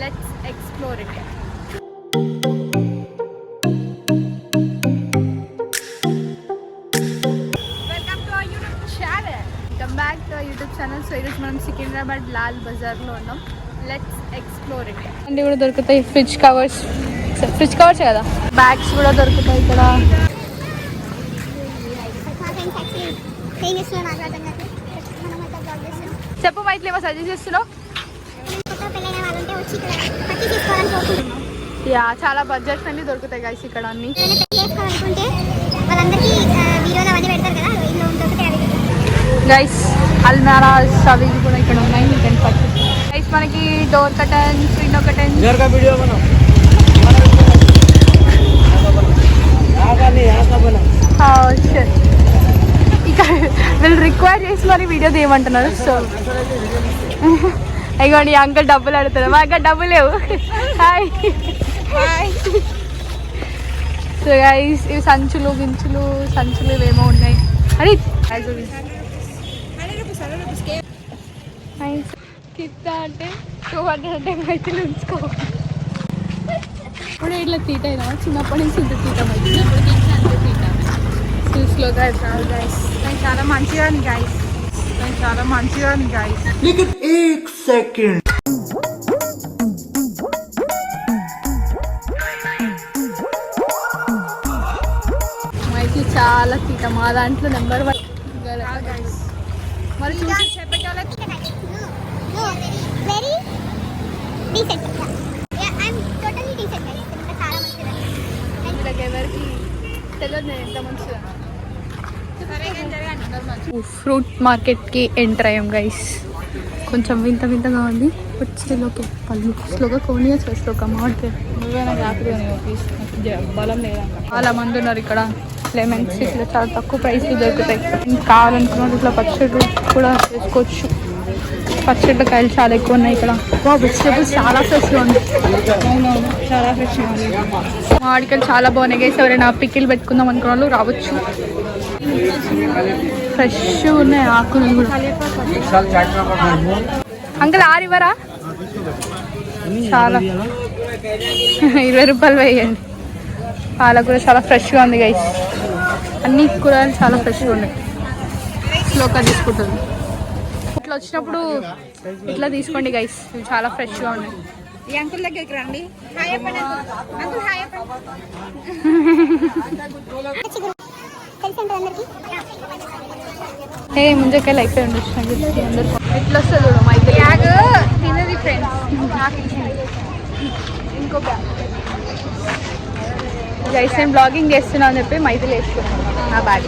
Let's explore it. Welcome to our YouTube channel. Come back to our YouTube channel. So ఈరోజు మనం సికింద్రాబాద్ లాల్ బజార్లో ఉన్నాం. Let's explore it. అన్నీ కూడా దొరుకుతాయి. ఫ్రిడ్జ్ కవర్స్ కదా, బ్యాగ్స్ కూడా దొరుకుతాయి ఇక్కడ. చెప్పు మైత్లీ, ఏమో సజెస్ట్ చేస్తున్నావు? యా, చాలా బడ్జెట్ ఫ్రెండ్లీ దొరుకుతాయి గైస్ ఇక్కడ అన్ని. గైస్ అల్మారాస్ అవి కూడా ఇక్కడ ఉన్నాయి. గైస్ మనకి డోర్ కటన్స్, విండో కటన్స్. ఇక్కడ వీళ్ళు రిక్వైర్ చేసి మరి వీడియో తీయమంటున్నారు. సో ఇగోండి అంకల్ డబ్బులు అడుగుతారు. మా అక్కడ డబ్బులు లేవు. హాయ్. సో గైస్ ఇవి సంచులు ఇవేమో ఉన్నాయి. అరే కిత్తా అంటే 200 అంటే మైతులు ఉంచుకో. ఇప్పుడు ఇట్లా తీట అయినా చిన్నప్పటి నుంచి ఇంత తీటం అవుతుంది. అంత తీట స్లోగా అయిపోయింది గైస్. నేను చాలా మంచిగా గైస్. మైకి చాలా తీట. మా దాంట్లో నెంబర్ 1 మరి చూసి ఎవరికి తెలియదు నేను ఎంత మంచిగా. ఫ్రూట్ మార్కెట్కి ఎంటర్ అయ్యాం గైస్. కొంచెం వింతగా ఉంది. వచ్చేలోకి పళ్ళు స్లోగా కోనియా చేస్తా మామిడికాయ నువ్వేనా బలం లేదా. చాలా మంది ఉన్నారు ఇక్కడ. లెమన్స్ ఇట్లా చాలా తక్కువ ప్రైస్కి దొరుకుతాయి. కావాలనుకున్న ఇట్లా పచ్చడి కూడా చేసుకోవచ్చు. పచ్చడి కాయలు చాలా ఎక్కువ ఉన్నాయి ఇక్కడ. వెజిటేబుల్స్ చాలా ఫ్రెష్గా ఉంది. చాలా ఫ్రెష్గా ఉంది. మామిడికాయలు చాలా బాగున్నాయి గైస్. ఎవరైనా పికిల్ పెట్టుకుందాం అనుకున్న వాళ్ళు రావచ్చు. ఫ్రెష్ ఉన్నాయి ఆకులు కూడా. అంకుల్ ఆరివరా చాలా 20 రూపాయలు వేయండి. పాలకూర చాలా ఫ్రెష్గా ఉంది గైస్. అన్ని కూరగాయలు చాలా ఫ్రెష్గా ఉన్నాయి. స్లోగా తీసుకుంటుంది. ఇట్లా వచ్చినప్పుడు ఇట్లా తీసుకోండి గైస్. ఇవి చాలా ఫ్రెష్గా ఉన్నాయి. ఈ అంకుల్ దగ్గరికి రండి. ఏ ముంజకాయలు అయిపోయి ఉండొచ్చు అందరు. ఎట్లా వస్తుంది మైకి బ్యాగ్ తినది ఫ్రెండ్స్. ఇంకో బ్యాగ్ గైస్ నేను బ్లాగింగ్ చేస్తున్నా అని చెప్పి మైతులు వేసుకున్నాను నా బ్యాగ్.